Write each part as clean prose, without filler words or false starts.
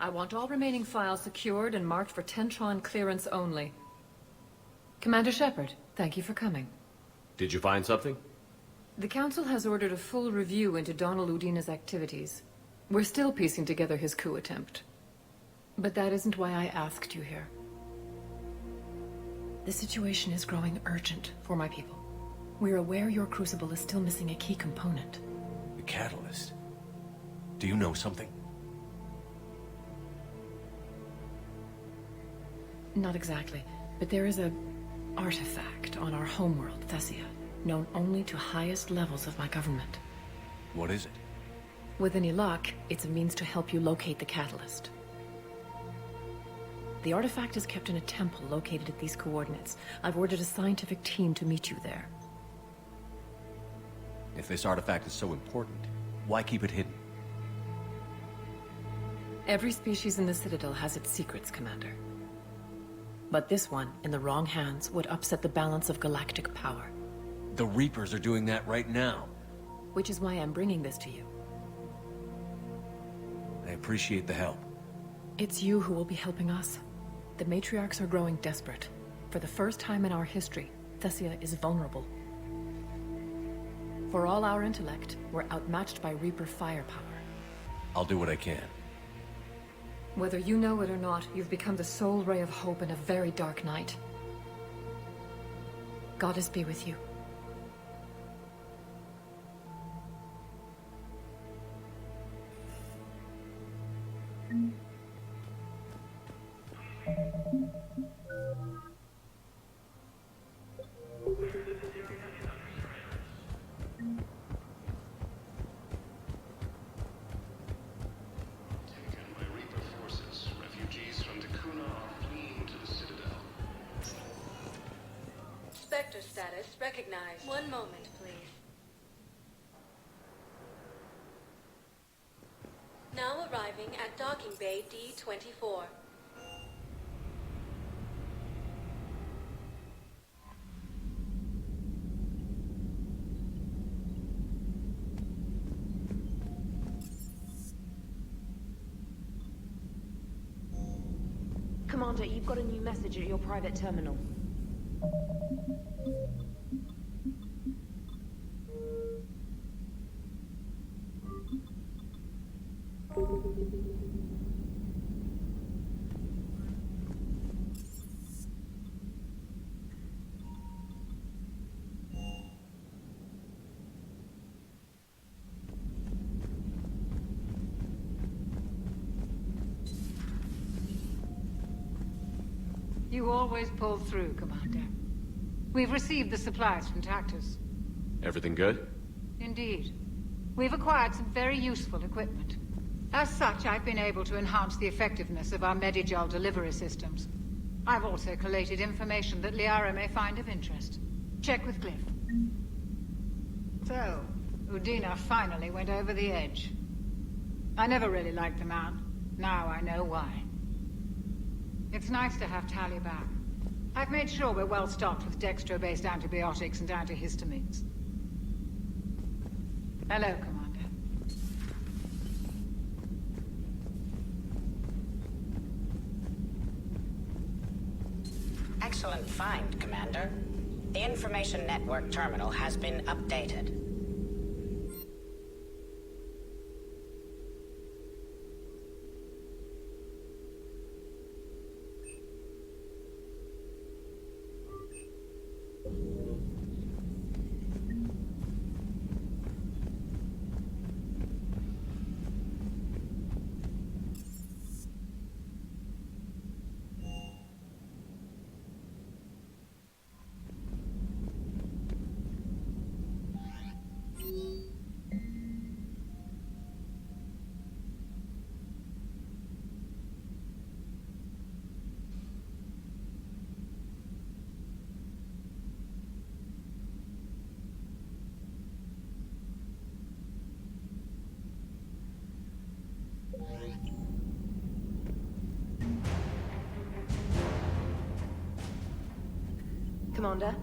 I want all remaining files secured and marked for Tentron clearance only. Commander Shepard, thank you for coming. Did you find something? The Council has ordered a full review into Donald Udina's activities. We're still piecing together his coup attempt. But that isn't why I asked you here. The situation is growing urgent for my people. We're aware your crucible is still missing a key component. The catalyst? Do you know something? Not exactly, but there is a artifact on our homeworld, Thessia, known only to highest levels of my government. What is it? With any luck, it's a means to help you locate the catalyst. The artifact is kept in a temple located at these coordinates. I've ordered a scientific team to meet you there. If this artifact is so important, why keep it hidden? Every species in the Citadel has its secrets, Commander. But this one, in the wrong hands, would upset the balance of galactic power. The Reapers are doing that right now. Which is why I'm bringing this to you. I appreciate the help. It's you who will be helping us. The matriarchs are growing desperate. For the first time in our history, Thessia is vulnerable. For all our intellect, we're outmatched by Reaper firepower. I'll do what I can. Whether you know it or not, you've become the sole ray of hope in a very dark night. Goddess be with you. Sector status recognized. One moment, please. Now arriving at docking bay D-24. Commander, you've got a new message at your private terminal. You always pull through, Commander. We've received the supplies from Tactus. Everything good? Indeed. We've acquired some very useful equipment. As such, I've been able to enhance the effectiveness of our Medigel delivery systems. I've also collated information that Liara may find of interest. Check with Cliff. So, Udina finally went over the edge. I never really liked the man. Now I know why. It's nice to have Tali back. I've made sure we're well stocked with dextro-based antibiotics and antihistamines. Hello, Commander. Excellent find, Commander. The Information Network terminal has been updated. Commander?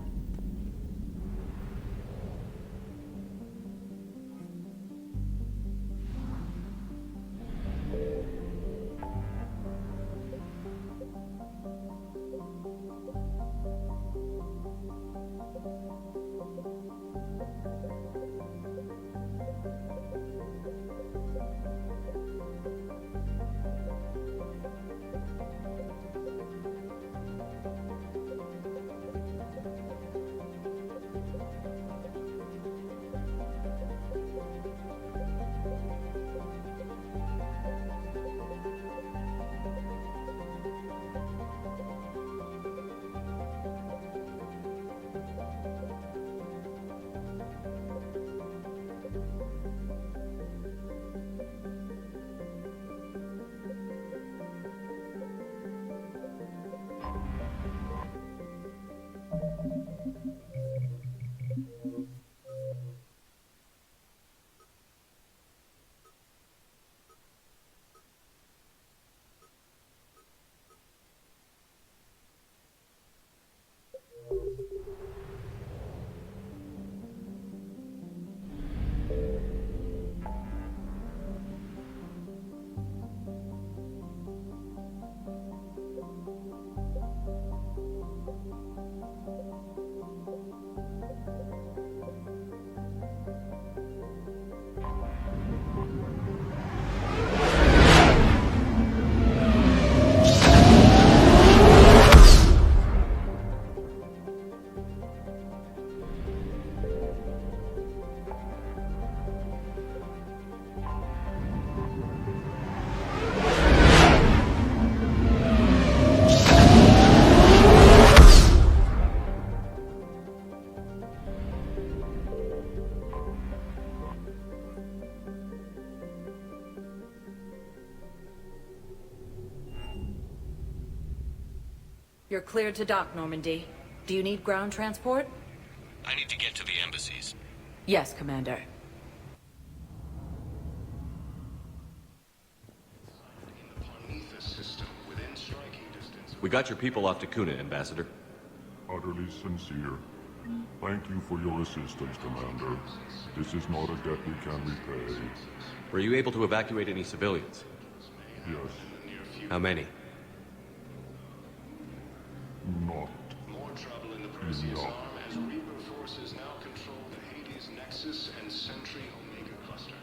You're cleared to dock, Normandy. Do you need ground transport? I need to get to the embassies. Yes, Commander. We got your people off to Kuna, Ambassador. Utterly sincere. Thank you for your assistance, Commander. This is not a debt we can repay. Were you able to evacuate any civilians? Yes, How many? not More trouble in the Prioridad enough. arm as Reaper forces now control the Hades Nexus and Sentry Omega cluster.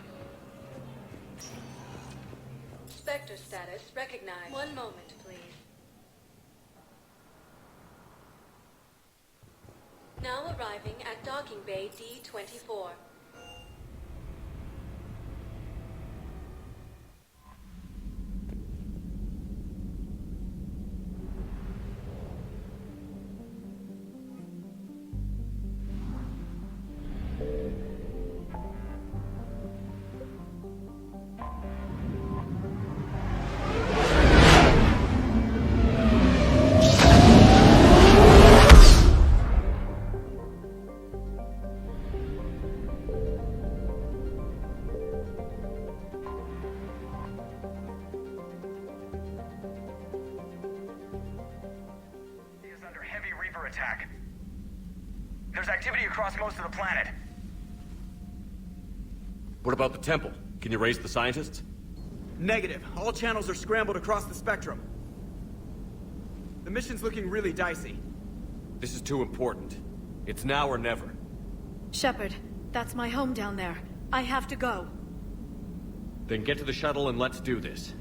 Spectre status recognized. One moment, please. Now arriving at docking bay D-24. Is under heavy Reaper attack. There's activity across most of the planet. What about the temple? Can you raise the scientists? Negative. All channels are scrambled across the spectrum. The mission's looking really dicey. This is too important. It's now or never. Shepard, that's my home down there. I have to go. Then get to the shuttle and let's do this.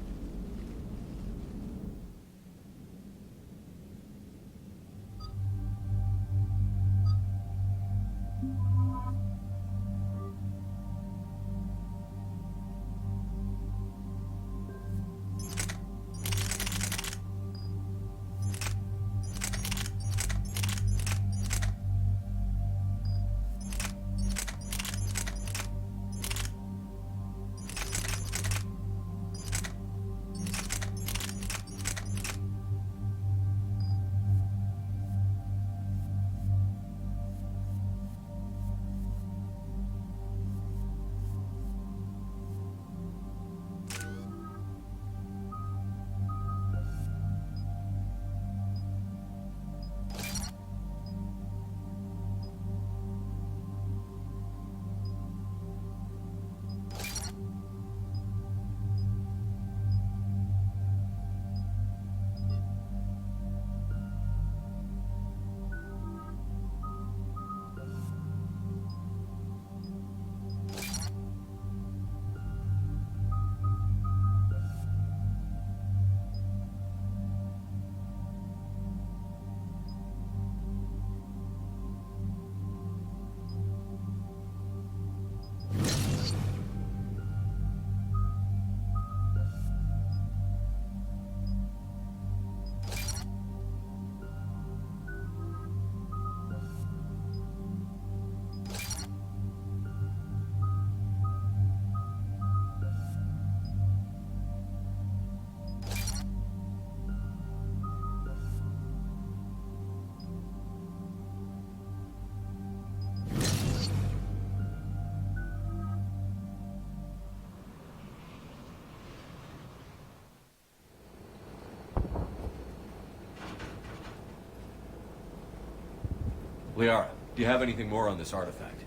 Liara, do you have anything more on this artifact?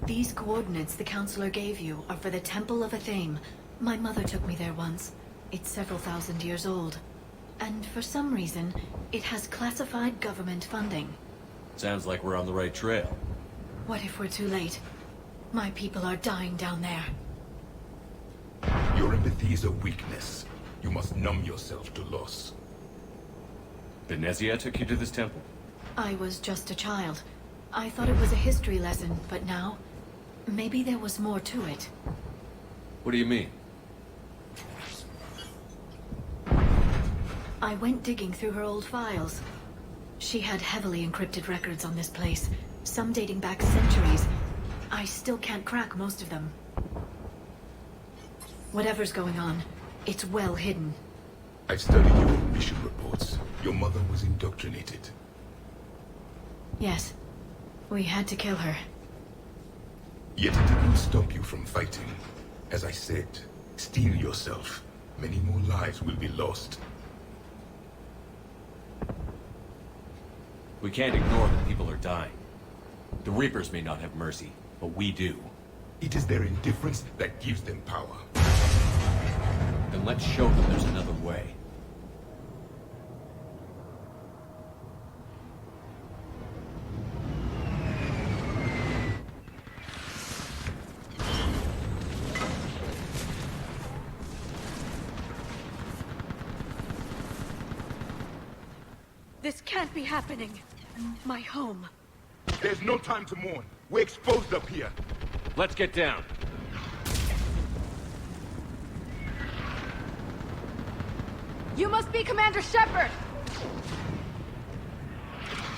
These coordinates the Counselor gave you are for the Temple of Athame. My mother took me there once. It's several thousand years old. And for some reason, it has classified government funding. Sounds like we're on the right trail. What if we're too late? My people are dying down there. Your empathy is a weakness. You must numb yourself to loss. The Thessia took you to this temple? I was just a child. I thought it was a history lesson, but now, maybe there was more to it. What do you mean? I went digging through her old files. She had heavily encrypted records on this place, some dating back centuries. I still can't crack most of them. Whatever's going on, it's well hidden. I've studied your mission reports. Your Your mother was indoctrinated. Yes. We had to kill her. Yet it didn't stop you from fighting. As I said, steel yourself. Many more lives will be lost. We can't ignore that people are dying. The Reapers may not have mercy, but we do. It is their indifference that gives them power. Then let's show them there's another way. This can't be happening. My home. There's no time to mourn. We're exposed up here. Let's get down. You must be Commander Shepard!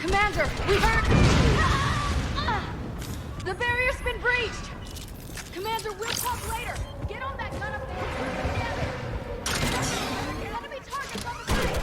Commander, we heard... The barrier's been breached! Commander, we'll talk later! Get on that gun up there! Together! Enemy targets on the side!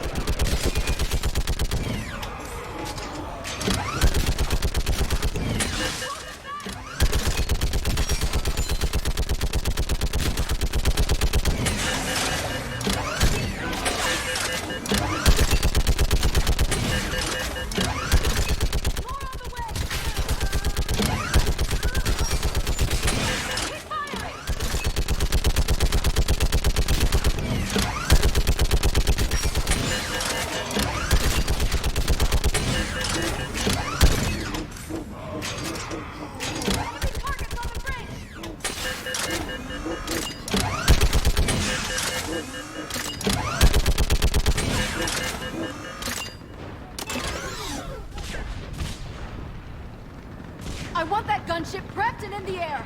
I want that gunship prepped and in the air!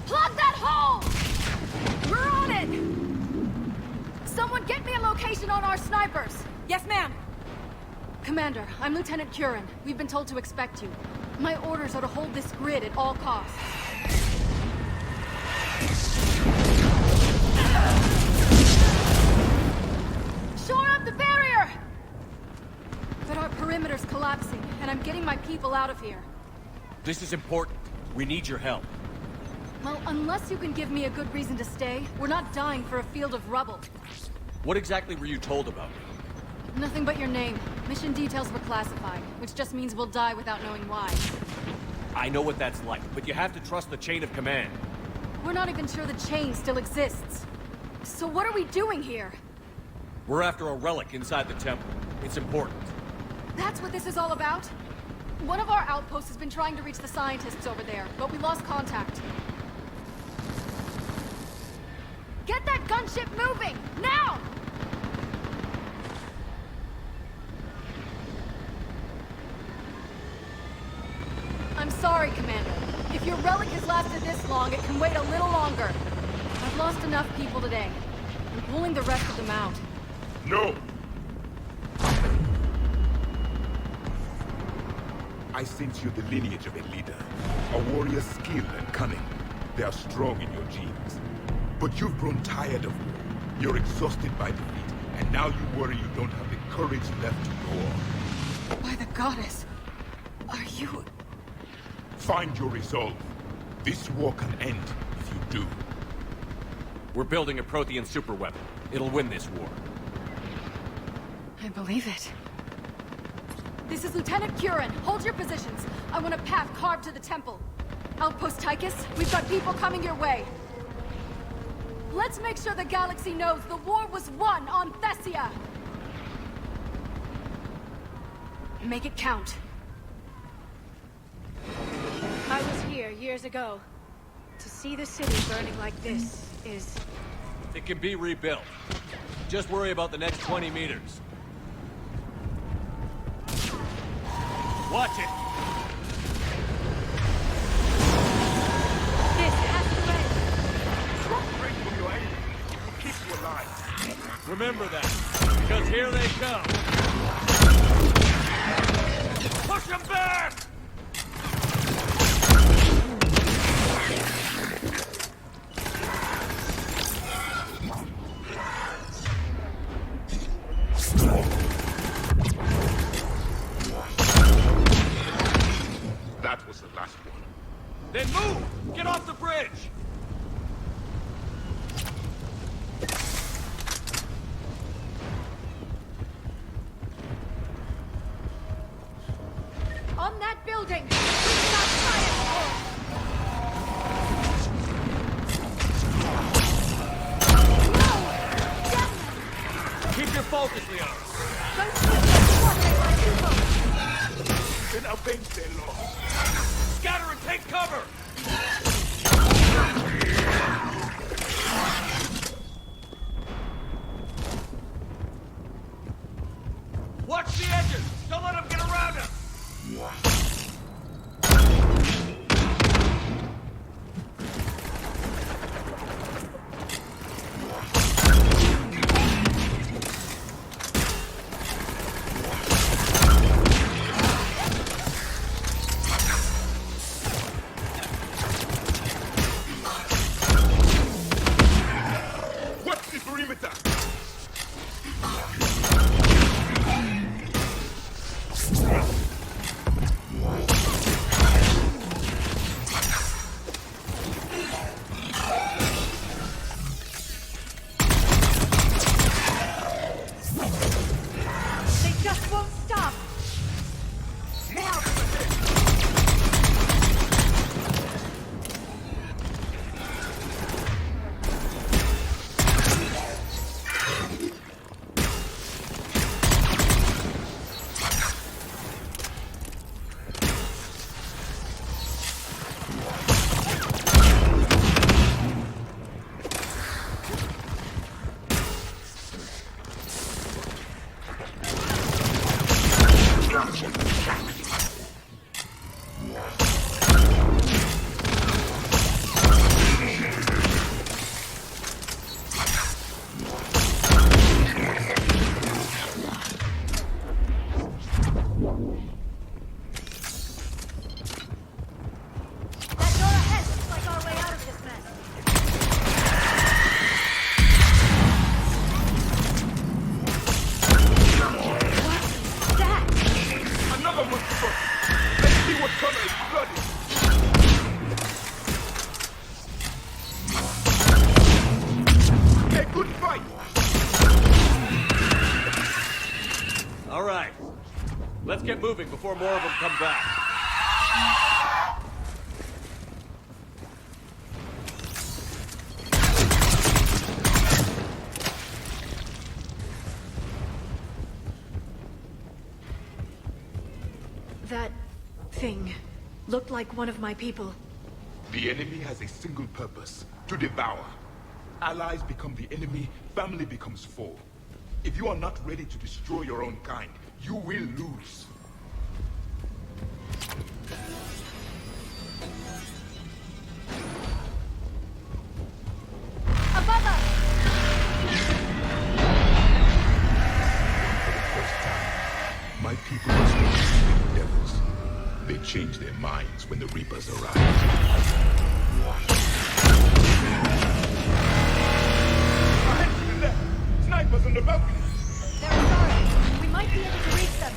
Plug that hole! We're on it! Someone get me a location on our snipers! Yes, ma'am! Commander, I'm Lieutenant Curran. We've been told to expect you. My orders are to hold this grid at all costs. Shore up the barrier! But our perimeter's collapsing, and I'm getting my people out of here. This is important. We need your help. Well, unless you can give me a good reason to stay, we're not dying for a field of rubble. What exactly were you told about me? Nothing but your name. Mission details were classified, which just means we'll die without knowing why. I know what that's like, but you have to trust the chain of command. We're not even sure the chain still exists. So what are we doing here? We're after a relic inside the temple. It's important. That's what this is all about? One of our outposts has been trying to reach the scientists over there, but we lost contact. Get that gunship moving! Now! I'm sorry, Commander. If your relic has lasted this long, it can wait a little longer. I've lost enough people today. I'm pulling the rest of them out. No! I sense you're the lineage of a leader. A warrior's skill and cunning. They are strong in your genes. But you've grown tired of war. You're exhausted by defeat, and now you worry you don't have the courage left to go on. By the goddess, are you... Find your resolve. This war can end if you do. We're building a Prothean superweapon. It'll win this war. I believe it. This is Lieutenant Curran. Hold your positions. I want a path carved to the temple. Outpost Tychus, we've got people coming your way. Let's make sure the galaxy knows the war was won on Thessia. Make it count. I was here years ago. To see the city burning like this is... It can be rebuilt. Just worry about the next 20 meters. Watch it! This has to end! Drop break from your enemy. It keeps you alive. Remember that, because here they come! Push them back! Then move! Get off the bridge! On that building! We cannot fire! Keep your focus, Leon. Then I'll bench their law. Scatter and take cover! Watch the edges! Don't let them get around us! What's the perimeter? They just won't stop! That door ahead looks like our way out of this mess. What's that? Another one. Let's see what color is bloody. Hey, good fight. All right. Let's get moving before more of them come back. That thing looked like one of my people. The enemy has a single purpose, to devour. Allies become the enemy, family becomes foe. If you are not ready to destroy your own kind, you will lose. Above us! For the first time, my people are still the devils. They change their minds when the Reapers arrive. Snipers on the balcony! They're sorry. We might be able to reach them.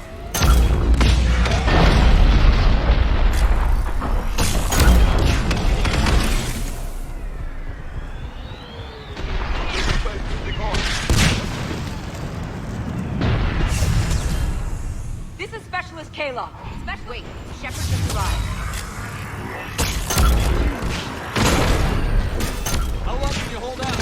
This is Specialist Kayla. Wait, Shepard just arrived. How long can you hold out?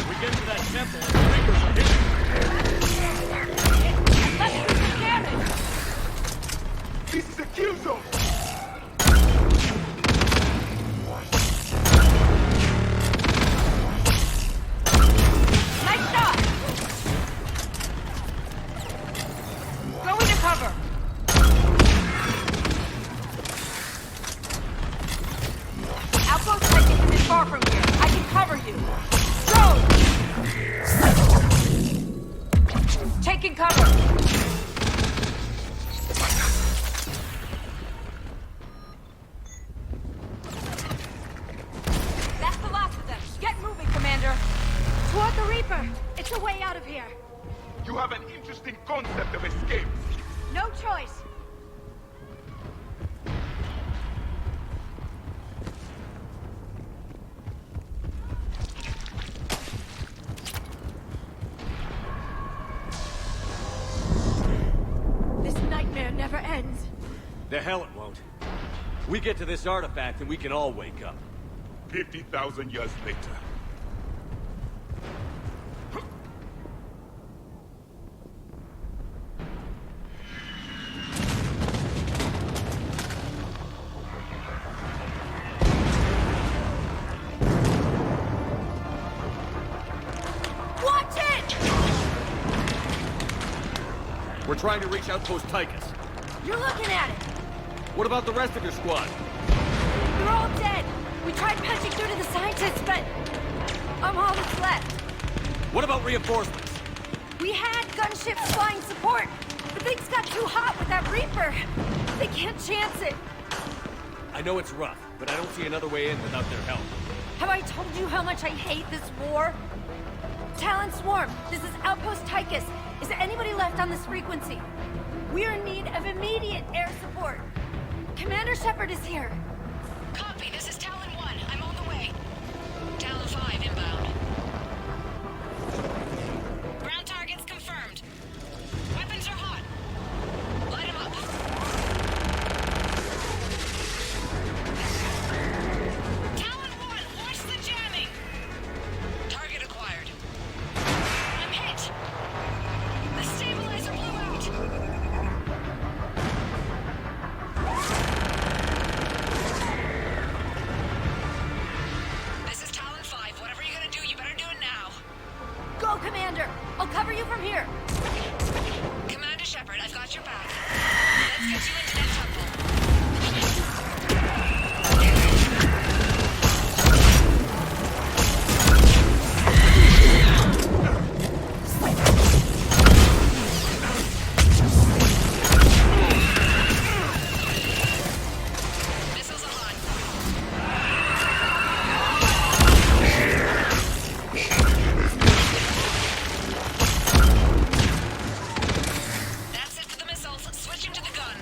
We get to that temple and the Reapers are hitting. This is a kill zone! Nice shot! Go into cover! Outpost Tyson isn't far from here. I can cover you. Go! Taking cover! That's the last of them. Get moving, Commander! Toward the Reaper! It's a way out of here! You have an interesting concept of escape. No choice. This nightmare never ends. The hell it won't. We get to this artifact and we can all wake up. 50,000 years later. Watch it! We're trying to reach Outpost Tychus. You're looking at it. What about the rest of your squad? They're all dead. We tried punching through to the scientists, but I'm all that's left. What about reinforcements? We had gunships flying support, but things got too hot with that Reaper. They can't chance it. I know it's rough, but I don't see another way in without their help. Have I told you how much I hate this war? Talon Swarm, this is Outpost Tychus. Is there anybody left on this frequency? We're in need of immediate air support. Commander Shepard is here. Copy, this is Talon 1. I'm on the way. Talon 5 inbound. Ground targets confirmed. Weapons are hot. Light them up. Talon 1, watch the jamming. Target acquired. I'm hit. The stabilizer blew out. This is Talon 5. Whatever you're gonna do, you better do it now. Go, Commander! I'll cover you from here. Commander Shepard, I've got your back. Let's get you into that temple. Missiles on. That's it for the missiles. Switching to the gun.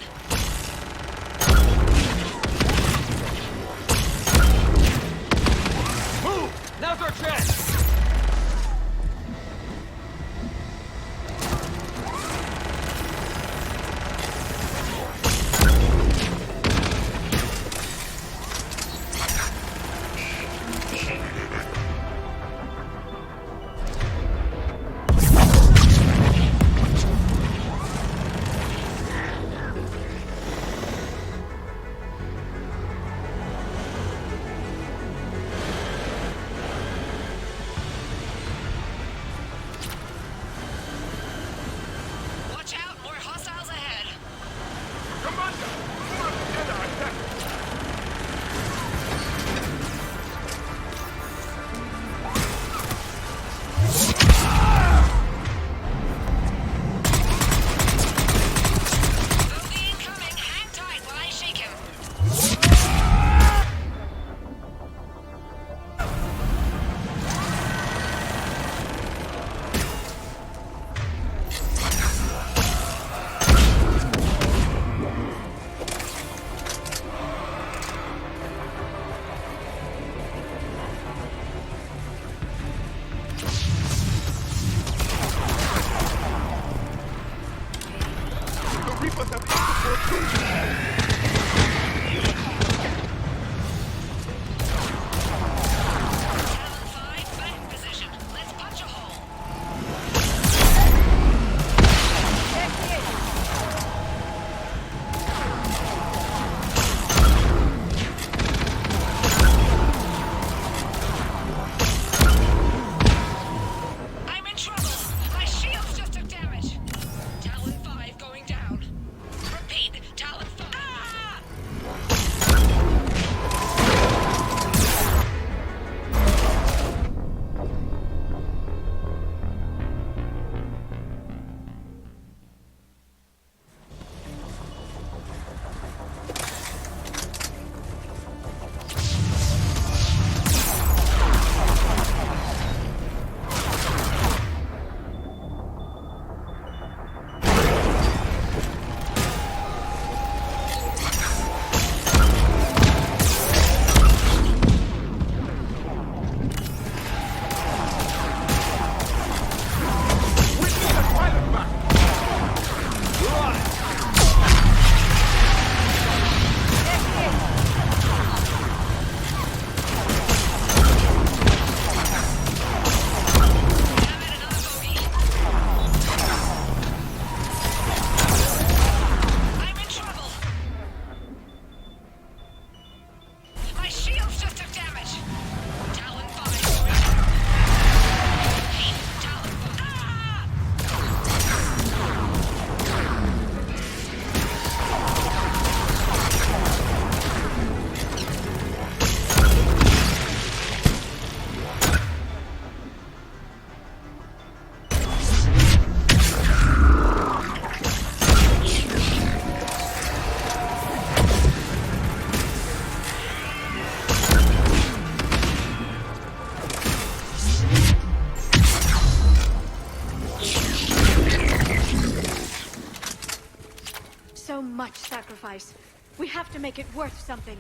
sacrifice. We have to make it worth something.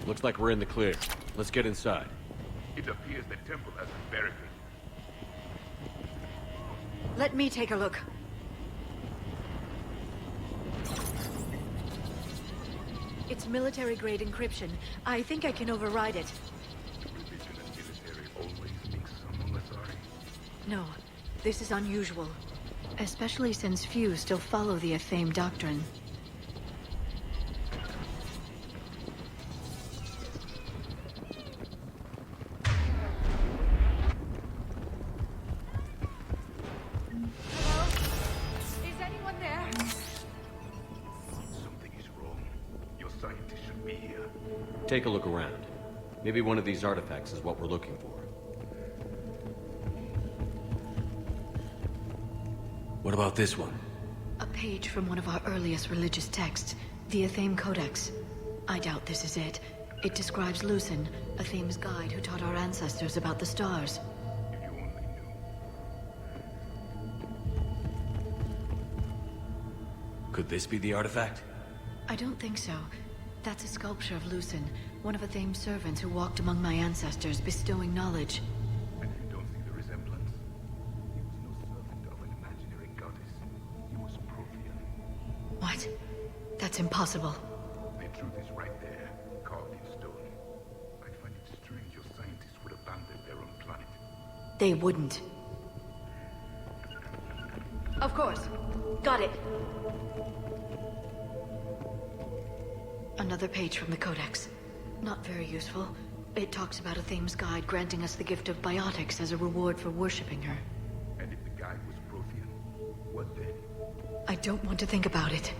Looks like we're in the clear. Let's get inside. It appears the temple has been barricaded. Let me take a look. It's military-grade encryption. I think I can override it. Religion and military always mix some, Masari. No, this is unusual. Especially since few still follow the Athame doctrine. Hello? Is anyone there? Something is wrong. Your scientists should be here. Take a look around. Maybe one of these artifacts is what we're looking for. What about this one? A page from one of our earliest religious texts, the Athame Codex. I doubt this is it. It describes Lucen, Athame's guide who taught our ancestors about the stars. If you only knew. Could this be the artifact? I don't think so. That's a sculpture of Lucen, one of Athame's servants who walked among my ancestors, bestowing knowledge. And you don't see the resemblance? He was no servant of an imaginary goddess. He was Prothean. What? That's impossible. The truth is right there, carved in stone. I find it strange your scientists would abandon their own planet. They wouldn't. Of course. Got it. Another page from the Codex. Not very useful. It talks about Athame's guide granting us the gift of biotics as a reward for worshipping her. And if the guide was Prothean, what then? I don't want to think about it.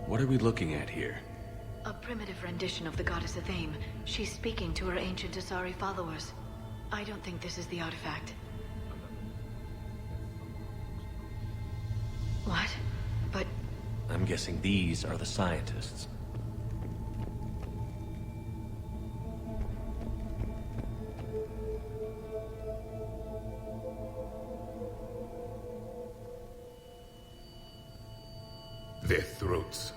What are we looking at here? A primitive rendition of the goddess Athame. She's speaking to her ancient Asari followers. I don't think this is the artifact. What? But... I'm guessing these are the scientists. Their throats.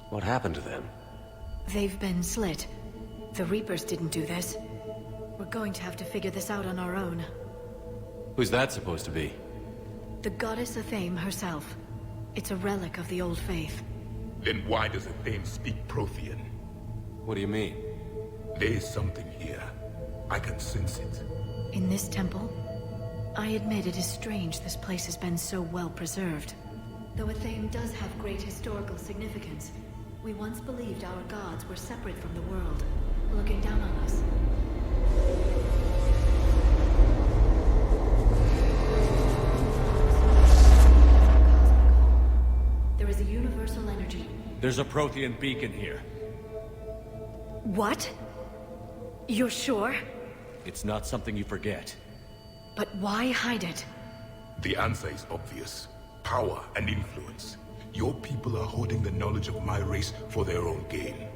What happened to them? they've been slit. The Reapers didn't do this. We're going to have to figure this out on our own. Who's that supposed to be? The goddess Athame herself. It's a relic of the old faith. Then why does Athame speak Prothean? What do you mean? There is something here. I can sense it. In this temple? I admit it is strange this place has been so well preserved. Though Athame does have great historical significance, we once believed our gods were separate from the world, looking down on us. There is a universal energy. There's a Prothean beacon here. What? You're sure? It's not something you forget. But why hide it? The answer is obvious. Power and influence. Your people are holding the knowledge of my race for their own gain.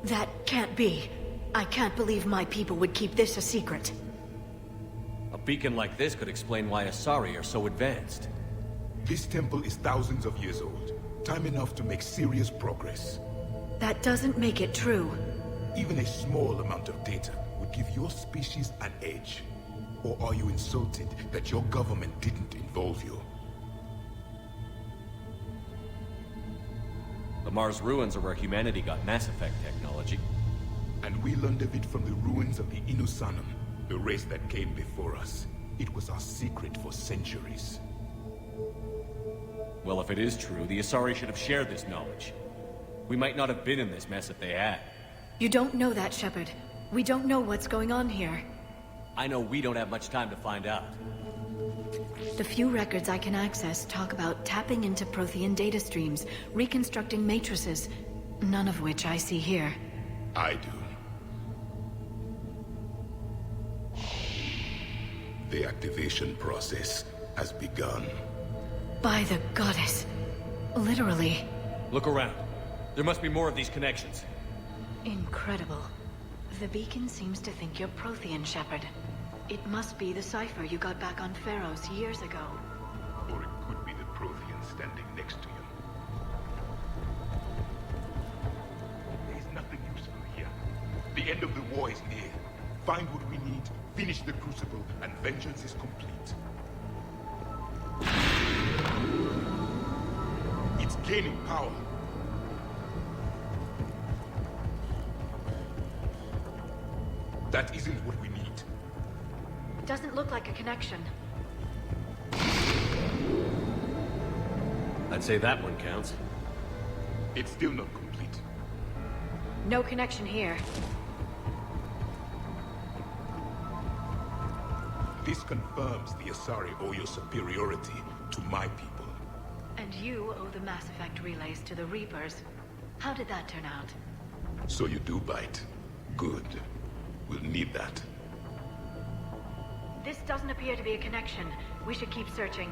That can't be. I can't believe my people would keep this a secret. A beacon like this could explain why Asari are so advanced. This temple is thousands of years old. Time enough to make serious progress. That doesn't make it true. Even a small amount of data would give your species an edge. Or are you insulted that your government didn't involve you? The Mars ruins are where humanity got Mass Effect technology. And we learned of it from the ruins of the Inusanum, the race that came before us. It was our secret for centuries. Well, if it is true, the Asari should have shared this knowledge. We might not have been in this mess if they had. You don't know that, Shepard. We don't know what's going on here. I know we don't have much time to find out. The few records I can access talk about tapping into Prothean data streams, reconstructing matrices, none of which I see here. I do. The activation process has begun. By the goddess. Literally. Look around. There must be more of these connections. Incredible. The beacon seems to think you're Prothean, Shepard. It must be the cipher you got back on Pharaohs years ago. Or it could be the Prothean standing next to you. There's nothing useful here. The end of the war is near. Find what we need, finish the Crucible, and vengeance is complete. It's gaining power. That isn't what we need. Doesn't look like a connection. I'd say that one counts. It's still not complete. No connection here. This confirms the Asari owe your superiority to my people. And you owe the Mass Effect relays to the Reapers. How did that turn out? So you do bite. Good. We'll need that. This doesn't appear to be a connection. We should keep searching.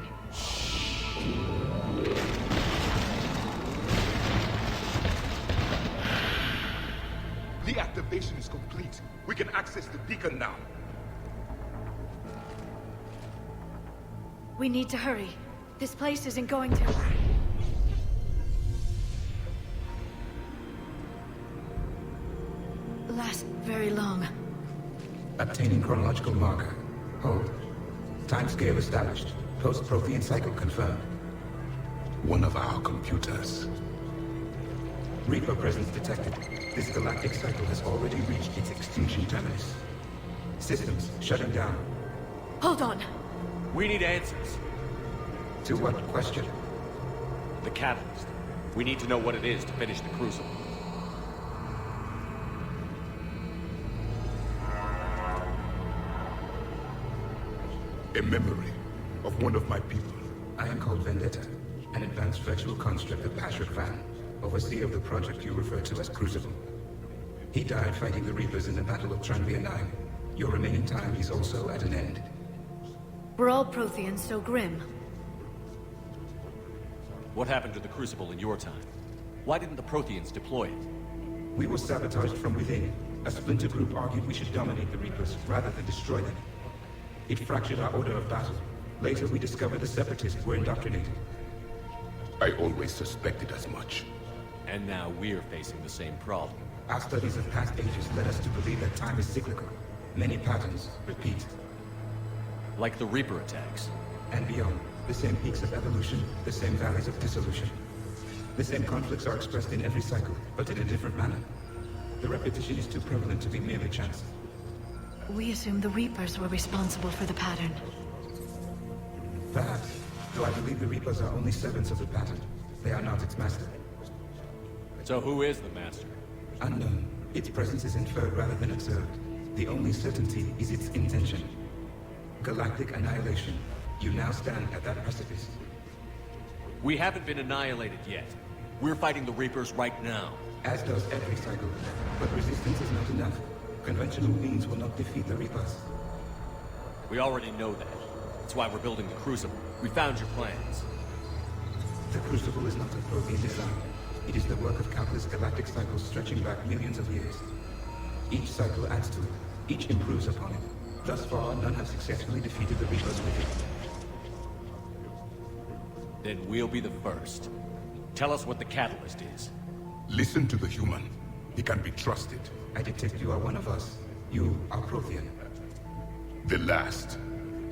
The activation is complete. We can access the beacon now. We need to hurry. This place isn't going to... last very long. Obtaining chronological marker. Hold. Timescale established. Post-Prothean cycle confirmed. One of our computers. Reaper presence detected. This galactic cycle has already reached its extinction terminus. Systems shutting down. Hold on. We need answers. To what question? The catalyst. We need to know what it is to finish the Crucible. A memory of one of my people. I am called Vendetta, an advanced virtual construct of Patrick Van, overseer of the project you refer to as Crucible. He died fighting the Reapers in the Battle of Tranvia 9. Your remaining time is also at an end. Were all Protheans so grim? What happened to the Crucible in your time? Why didn't the Protheans deploy it? We were sabotaged from within. A splinter group argued we should dominate the Reapers rather than destroy them. It fractured our order of battle. Later we discovered the Separatists were indoctrinated. I always suspected as much. And now we're facing the same problem. Our studies of past ages led us to believe that time is cyclical. Many patterns repeat. Like the Reaper attacks. And beyond. The same peaks of evolution, the same valleys of dissolution. The same conflicts are expressed in every cycle, but in a different manner. The repetition is too prevalent to be merely chance. We assumed the Reapers were responsible for the pattern. Perhaps, though I believe the Reapers are only servants of the pattern. They are not its master. So who is the master? Unknown. Its presence is inferred rather than observed. The only certainty is its intention. Galactic annihilation. You now stand at that precipice. We haven't been annihilated yet. We're fighting the Reapers right now. As does every cycle. But resistance is not enough. Conventional means will not defeat the Reapers. We already know that. That's why we're building the Crucible. We found your plans. The Crucible is not a Prothean design. It is the work of countless galactic cycles stretching back millions of years. Each cycle adds to it. Each improves upon it. Thus far, none have successfully defeated the Reapers with it. Then we'll be the first. Tell us what the catalyst is. Listen to the human. He can be trusted. I detect you are one of us. You are Prothean. The last.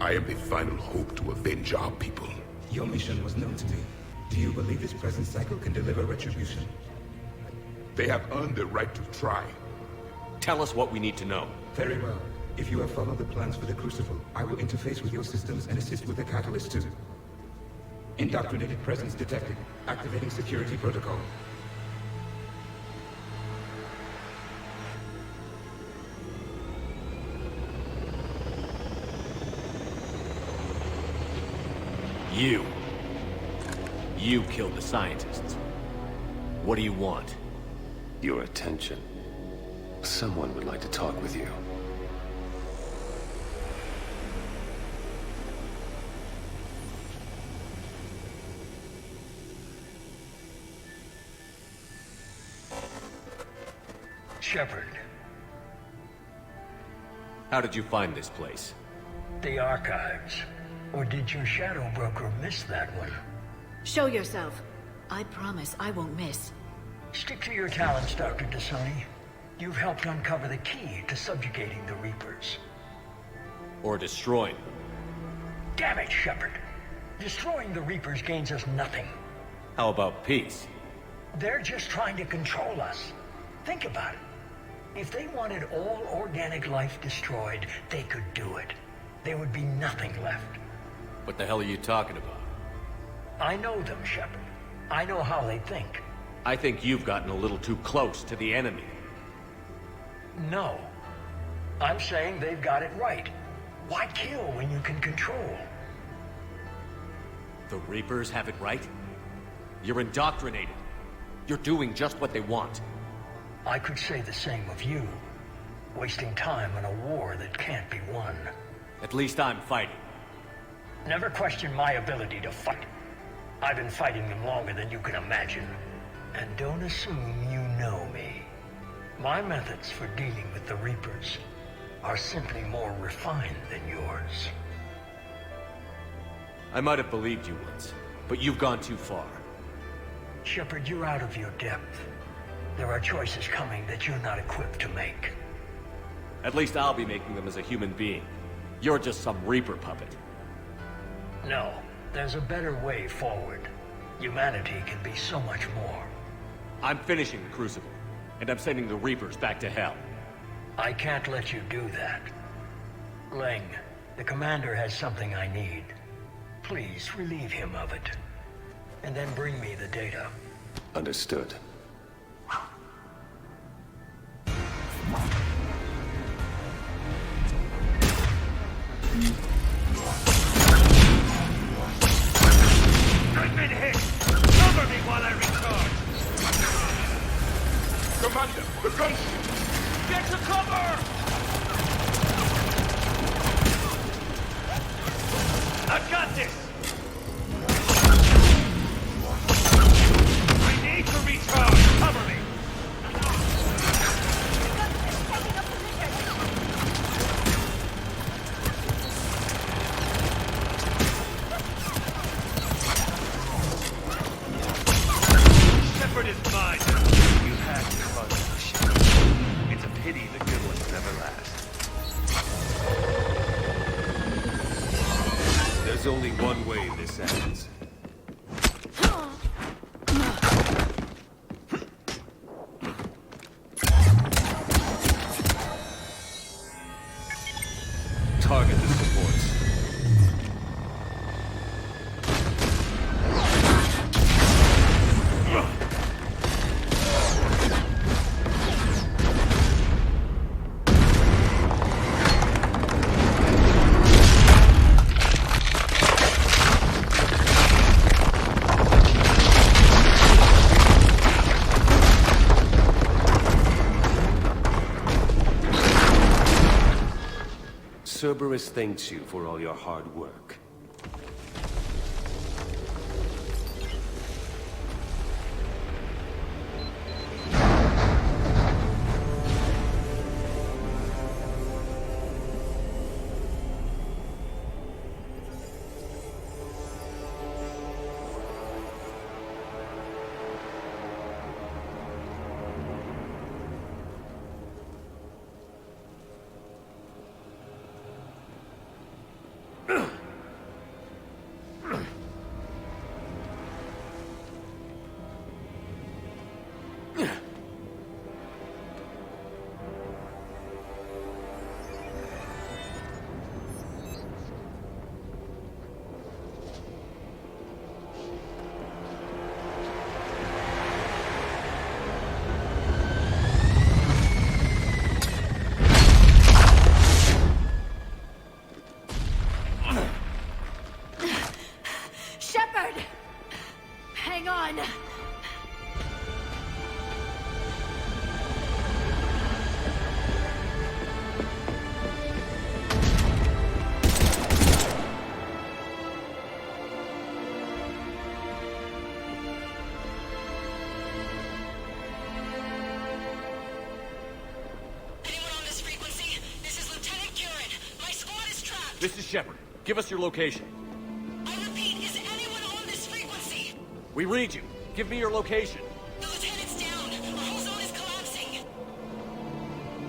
I am the final hope to avenge our people. Your mission was known to me. Do you believe this present cycle can deliver retribution? They have earned the right to try. Tell us what we need to know. Very well. If you have followed the plans for the Crucible, I will interface with your systems and assist with the catalyst too. Indoctrinated presence detected. Activating security protocol. You killed the scientists. What do you want? Your attention. Someone would like to talk with you. Shepard. How did you find this place? The archives. Or did your shadow broker miss that one? Show yourself. I promise I won't miss. Stick to your talents, Dr. D'Soni. You've helped uncover the key to subjugating the Reapers. Or destroying them. Damn it, Shepard. Destroying the Reapers gains us nothing. How about peace? They're just trying to control us. Think about it. If they wanted all organic life destroyed, they could do it. There would be nothing left. What the hell are you talking about? I know them, Shepard. I know how they think. I think you've gotten a little too close to the enemy. No. I'm saying they've got it right. Why kill when you can control? The Reapers have it right? You're indoctrinated. You're doing just what they want. I could say the same of you. Wasting time on a war that can't be won. At least I'm fighting. Never question my ability to fight. I've been fighting them longer than you can imagine. And don't assume you know me. My methods for dealing with the Reapers are simply more refined than yours. I might have believed you once, but you've gone too far. Shepard, you're out of your depth. There are choices coming that you're not equipped to make. At least I'll be making them as a human being. You're just some Reaper puppet. No, there's a better way forward. Humanity can be so much more. I'm finishing the Crucible, and I'm sending the Reapers back to hell. I can't let you do that. Leng, the commander has something I need. Please relieve him of it. And then bring me the data. Understood. I've been hit! Cover me while I recharge! Commander, the gunship! Get to cover! I've got this! I need to recharge! Cover me! Shepard is mine! You had to cause the ship. It's a pity the good ones never last. There's only one way this ends. Target the supports. Cerberus thanks you for all your hard work. Shepard! Hang on! Anyone on this frequency? This is Lieutenant Gurin. My squad is trapped. This is Shepard. Give us your location. I repeat, is anyone on this frequency? We read you. Give me your location. The lieutenant's down. Our whole zone is collapsing.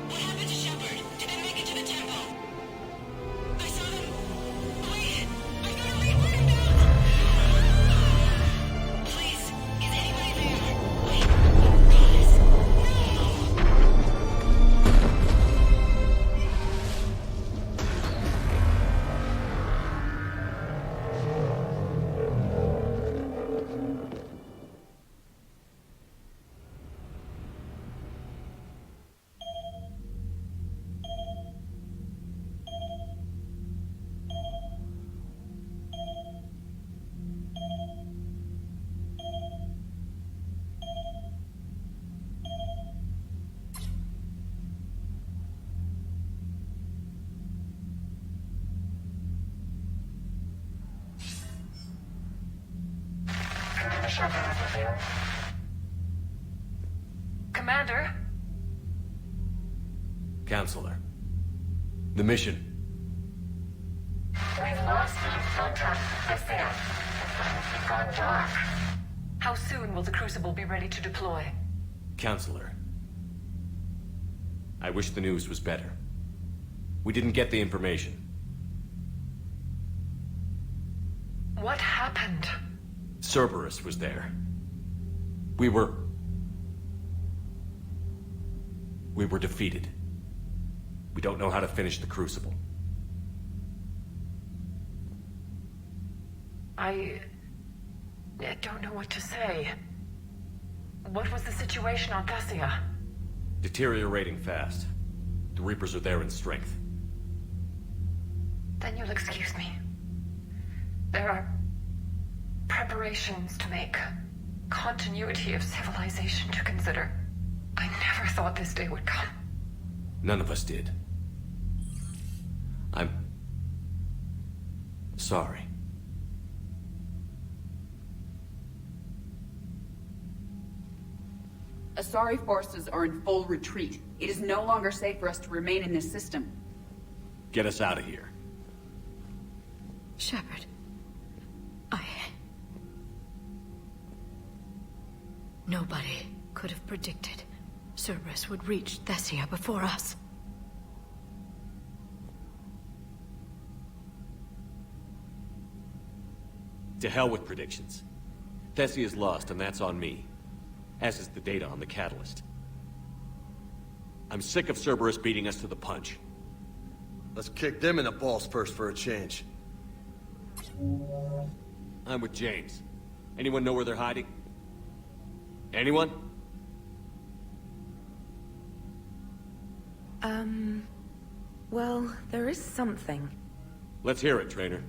What happened to Shepard? Did they make it to the temple? I saw them. Wait, I've got to read him down. Please, is anybody there? Wait, guys, no! Commander? Counselor. The mission. We've lost contact with Thessia. It's gone dark. How soon will the Crucible be ready to deploy? Counselor. I wish the news was better. We didn't get the information. What happened? Cerberus was there. We were defeated. We don't know how to finish the Crucible. I don't know what to say. What was the situation on Thessia? Deteriorating fast. The Reapers are there in strength. Then you'll excuse me. There are preparations to make. Continuity of civilization to consider. I never thought this day would come. None of us did. I'm sorry. Asari forces are in full retreat. It is no longer safe for us to remain in this system. Get us out of here. Shepard. Nobody could have predicted Cerberus would reach Thessia before us. To hell with predictions. Thessia is lost, and that's on me. As is the data on the catalyst. I'm sick of Cerberus beating us to the punch. Let's kick them in the balls first for a change. I'm with James. Anyone know where they're hiding? Anyone? Well, there is something. Let's hear it, Trainer.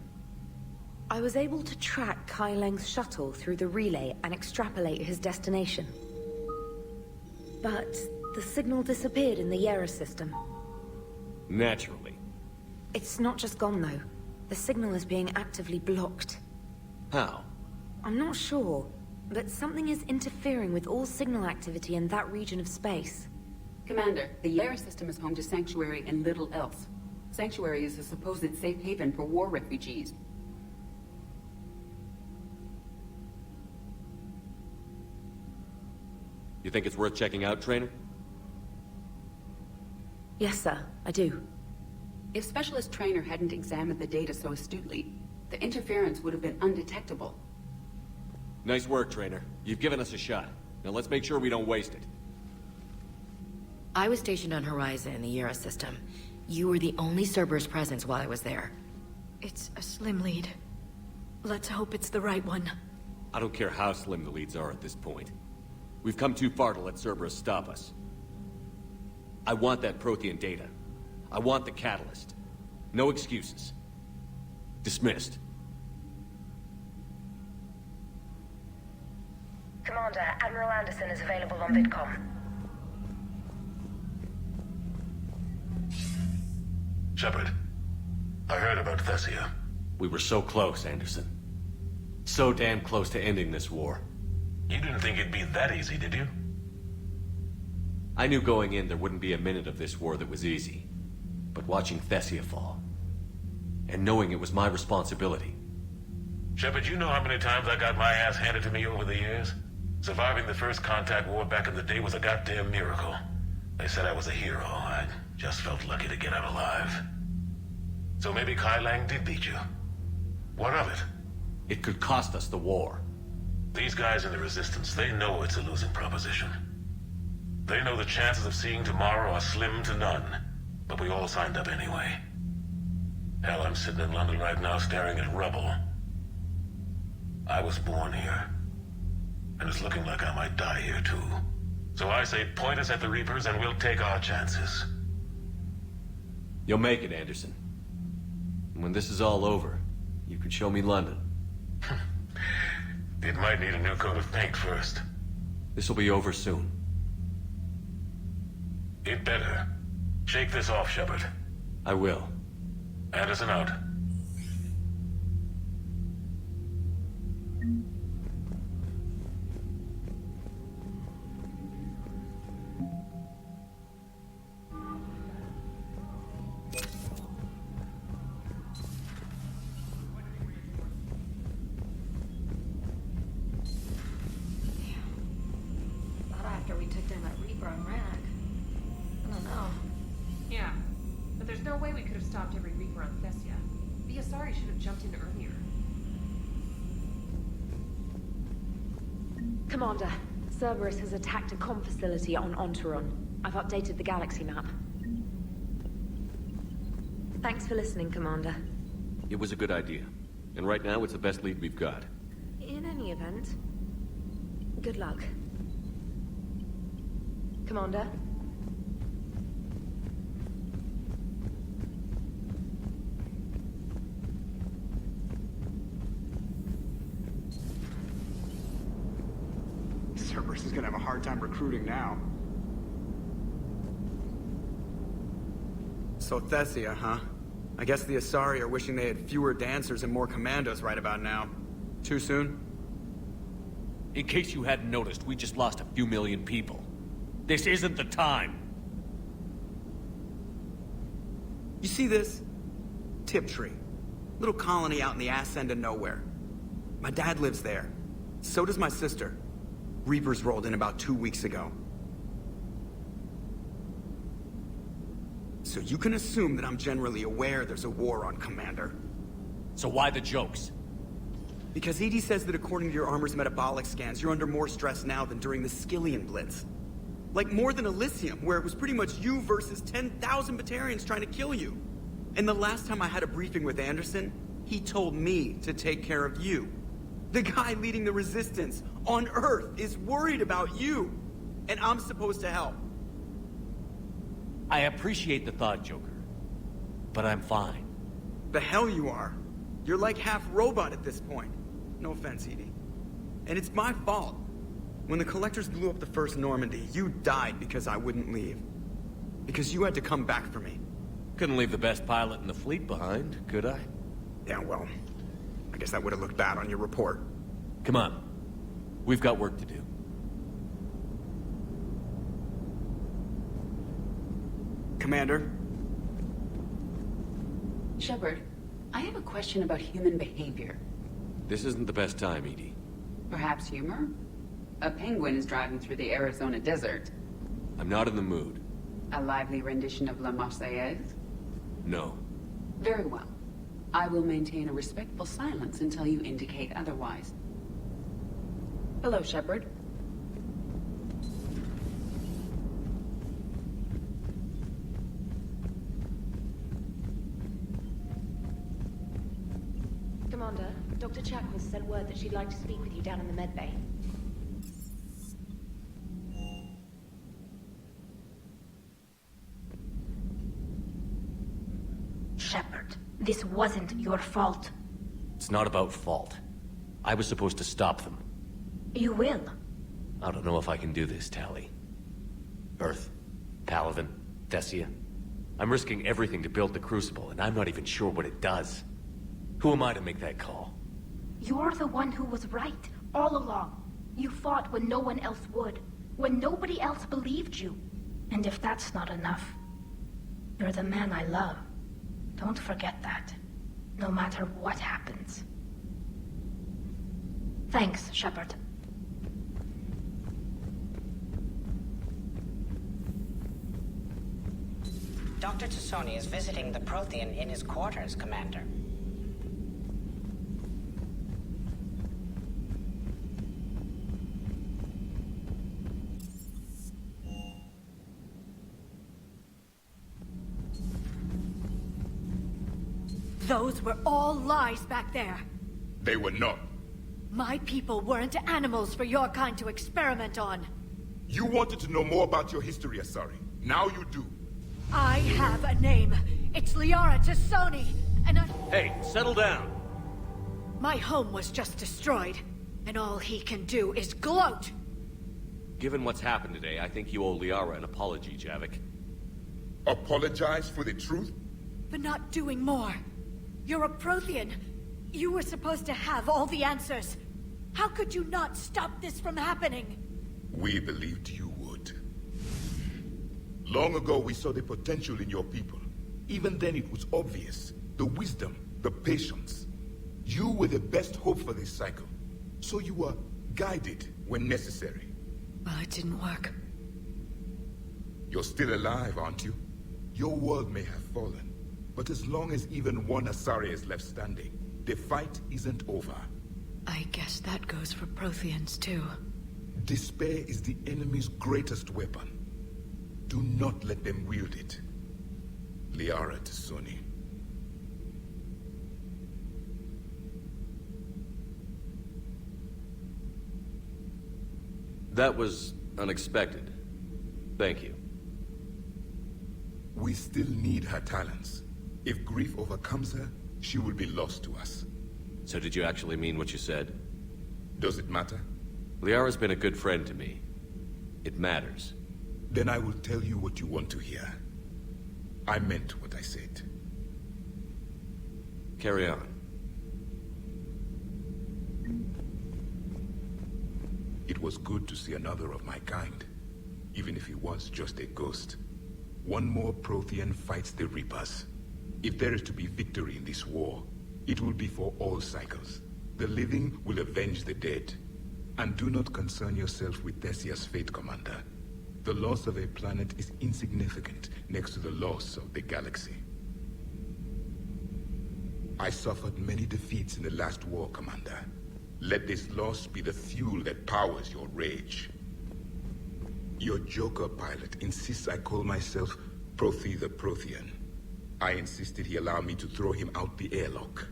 I was able to track Kai Leng's shuttle through the relay and extrapolate his destination. But the signal disappeared in the Yera system. Naturally. It's not just gone, though. The signal is being actively blocked. How? I'm not sure, but something is interfering with all signal activity in that region of space. Commander, the Yera system is home to Sanctuary and little else. Sanctuary is a supposed safe haven for war refugees. You think it's worth checking out, Trainer? Yes, sir, I do. If Specialist Trainer hadn't examined the data so astutely, the interference would have been undetectable. Nice work, Trainer. You've given us a shot. Now let's make sure we don't waste it. I was stationed on Horizon in the Yera system. You were the only Cerberus presence while I was there. It's a slim lead. Let's hope it's the right one. I don't care how slim the leads are at this point. We've come too far to let Cerberus stop us. I want that Prothean data. I want the catalyst. No excuses. Dismissed. Commander, Admiral Anderson is available on VidCom. Shepard, I heard about Thessia. We were so close, Anderson. So damn close to ending this war. You didn't think it'd be that easy, did you? I knew going in there wouldn't be a minute of this war that was easy. But watching Thessia fall, and knowing it was my responsibility. Shepard, you know how many times I got my ass handed to me over the years? Surviving the first contact war back in the day was a goddamn miracle. They said I was a hero. I just felt lucky to get out alive. So maybe Kai Lang did beat you. What of it? It could cost us the war. These guys in the Resistance, they know it's a losing proposition. They know the chances of seeing tomorrow are slim to none. But we all signed up anyway. Hell, I'm sitting in London right now staring at rubble. I was born here. And it's looking like I might die here too. So I say point us at the Reapers and we'll take our chances. You'll make it, Anderson. And when this is all over, you could show me London. It might need a new coat of paint first. This will be over soon. It better. Shake this off, Shepard. I will. Anderson out. Not after we took down that Reaper on Rag. I don't know. Yeah, but there's no way we could have stopped every Reaper on Thessia. The Asari should have jumped in earlier. Commander, Cerberus has attacked a comm facility on Ontaron. I've updated the galaxy map. Thanks for listening, Commander. It was a good idea. And right now, it's the best lead we've got. In any event, good luck. Commander? Cerberus is gonna have a hard time recruiting now. So Thessia, huh? I guess the Asari are wishing they had fewer dancers and more commandos right about now. Too soon? In case you hadn't noticed, we just lost a few million people. This isn't the time. You see this? Tiptree. Little colony out in the ass end of nowhere. My dad lives there. So does my sister. Reapers rolled in about 2 weeks ago. So you can assume that I'm generally aware there's a war on, Commander. So why the jokes? Because EDI says that according to your armor's metabolic scans, you're under more stress now than during the Skillian Blitz. Like more than Elysium, where it was pretty much you versus 10,000 Batarians trying to kill you. And the last time I had a briefing with Anderson, he told me to take care of you. The guy leading the Resistance on Earth is worried about you. And I'm supposed to help. I appreciate the thought, Joker. But I'm fine. The hell you are. You're like half robot at this point. No offense, EDI. And it's my fault. When the Collectors blew up the first Normandy, you died because I wouldn't leave. Because you had to come back for me. Couldn't leave the best pilot in the fleet behind, could I? Yeah, well, I guess that would have looked bad on your report. Come on. We've got work to do. Commander? Shepard, I have a question about human behavior. This isn't the best time, EDI. Perhaps humor? A penguin is driving through the Arizona desert. I'm not in the mood. A lively rendition of La Marseillaise? No. Very well. I will maintain a respectful silence until you indicate otherwise. Hello, Shepard. Commander, Dr. Chakwas sent word that she'd like to speak with you down in the med bay. Shepard, this wasn't your fault. It's not about fault. I was supposed to stop them. You will. I don't know if I can do this, Tali. Earth, Paladin, Thessia. I'm risking everything to build the Crucible, and I'm not even sure what it does. Who am I to make that call? You're the one who was right, all along. You fought when no one else would, when nobody else believed you. And if that's not enough, you're the man I love. Don't forget that. no matter what happens. Thanks, Shepard. Dr. Tassoni is visiting the Prothean in his quarters, Commander. Those were all lies back there. They were not. My people weren't animals for your kind to experiment on. You wanted to know more about your history, Asari. Now you do. I have a name. It's Liara Tassoni, and I... Hey, settle down. My home was just destroyed, and all he can do is gloat. Given what's happened today, I think you owe Liara an apology, Javik. Apologize for the truth? For not doing more. You're a Prothean. You were supposed to have all the answers. How could you not stop this from happening? We believed you would. Long ago, we saw the potential in your people. Even then, it was obvious. The wisdom, the patience. You were the best hope for this cycle. So you were guided when necessary. Well, it didn't work. You're still alive, aren't you? Your world may have fallen. But as long as even one Asari is left standing, the fight isn't over. I guess that goes for Protheans, too. Despair is the enemy's greatest weapon. Do not let them wield it. Liara Tassoni. That was unexpected. Thank you. We still need her talents. If grief overcomes her, she will be lost to us. So did you actually mean what you said? Does it matter? Liara's been a good friend to me. It matters. Then I will tell you what you want to hear. I meant what I said. Carry on. It was good to see another of my kind, even if he was just a ghost. One more Prothean fights the Reapers. If there is to be victory in this war, it will be for all cycles. The living will avenge the dead. And do not concern yourself with Thessia's fate, Commander. The loss of a planet is insignificant next to the loss of the galaxy. I suffered many defeats in the last war, Commander. Let this loss be the fuel that powers your rage. Your Joker pilot insists I call myself Prothe the Prothean. I insisted he allow me to throw him out the airlock.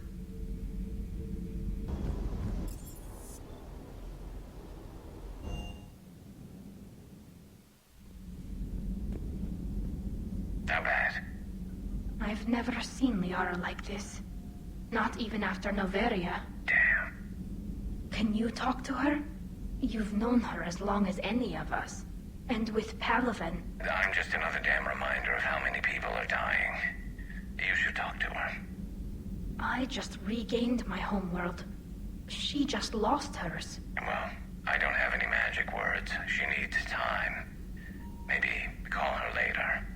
How bad? I've never seen Liara like this. Not even after Noveria. Damn. Can you talk to her? You've known her as long as any of us. And with Palaven... I'm just another damn reminder of how many people are dying. You should talk to her. I just regained my homeworld. She just lost hers. Well, I don't have any magic words. She needs time. Maybe call her later.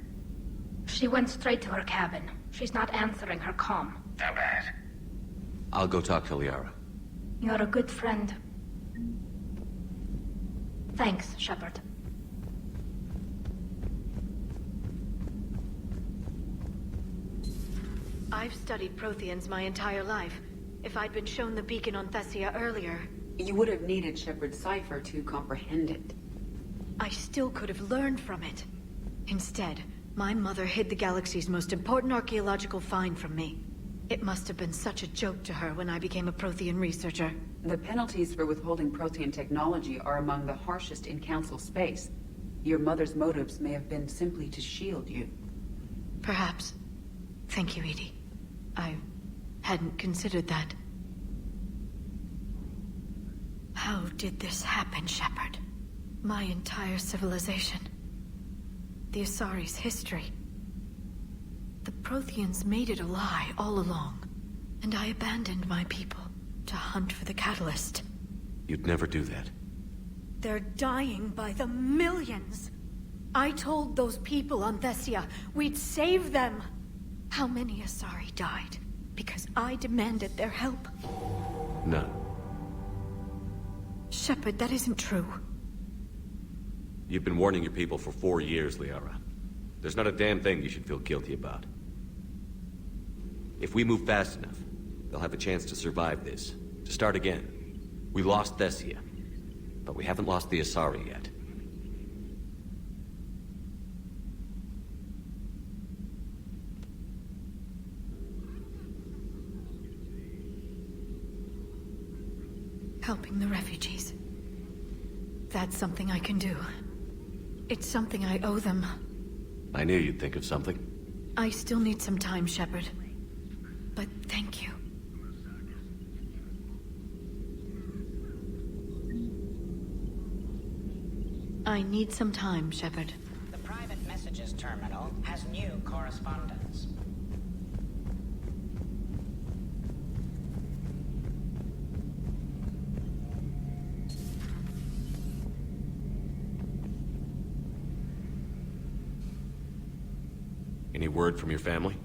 She went straight to her cabin. She's not answering her comm. How bad? I'll go talk to Liara. You're a good friend. Thanks, Shepard. I've studied Protheans my entire life. If I'd been shown the beacon on Thessia earlier... You would have needed Shepard's cipher to comprehend it. I still could have learned from it. Instead, my mother hid the galaxy's most important archaeological find from me. It must have been such a joke to her when I became a Prothean researcher. The penalties for withholding Prothean technology are among the harshest in Council space. Your mother's motives may have been simply to shield you. Perhaps. Thank you, Edie. I hadn't considered that. How did this happen, Shepard? My entire civilization. The Asari's history. The Protheans made it a lie all along, and I abandoned my people to hunt for the catalyst. You'd never do that. They're dying by the millions. I told those people on Thessia we'd save them. How many Asari died? Because I demanded their help. None. Shepard, that isn't true. You've been warning your people for 4 years, Liara. There's not a damn thing you should feel guilty about. If we move fast enough, they'll have a chance to survive this. To start again. We lost Thessia, but we haven't lost the Asari yet. Helping the refugees. That's something I can do. It's something I owe them. I knew you'd think of something. I still need some time, Shepard. But thank you. I need some time, Shepard. The private messages terminal has new correspondence. Any word from your family?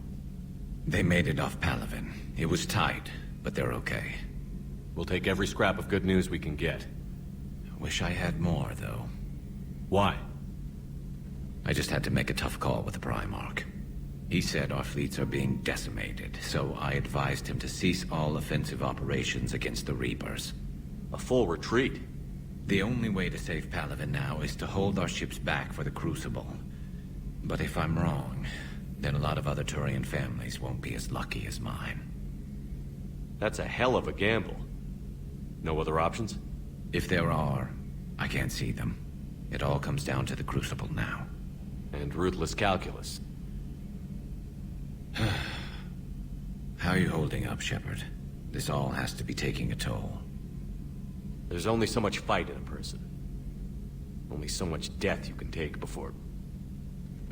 They made it off Palaven. It was tight, but they're okay. We'll take every scrap of good news we can get. Wish I had more, though. Why? I just had to make a tough call with the Primarch. He said our fleets are being decimated, so I advised him to cease all offensive operations against the Reapers. A full retreat? The only way to save Palaven now is to hold our ships back for the Crucible. But if I'm wrong, then a lot of other Turian families won't be as lucky as mine. That's a hell of a gamble. No other options? If there are, I can't see them. It all comes down to the Crucible now. And ruthless calculus. How are you holding up, Shepard? This all has to be taking a toll. There's only so much fight in a person. Only so much death you can take before...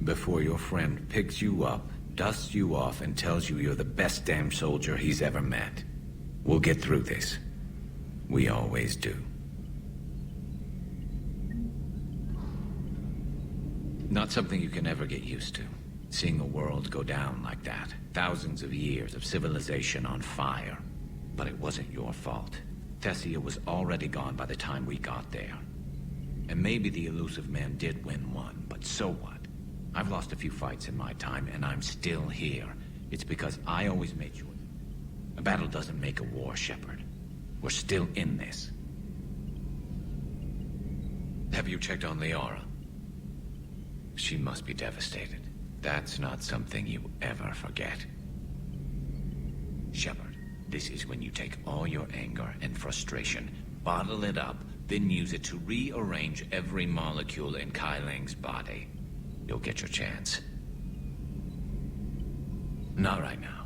Before your friend picks you up, dusts you off, and tells you you're the best damn soldier he's ever met. We'll get through this. We always do. Not something you can ever get used to. Seeing a world go down like that. Thousands of years of civilization on fire. But it wasn't your fault. Thessia was already gone by the time we got there. And maybe the elusive man did win one, but so what? I've lost a few fights in my time, and I'm still here. It's because I always made sure. A battle doesn't make a war, Shepard. We're still in this. Have you checked on Liara? She must be devastated. That's not something you ever forget. Shepard, this is when you take all your anger and frustration, bottle it up, then use it to rearrange every molecule in Kai Leng's body. You'll get your chance. Not right now.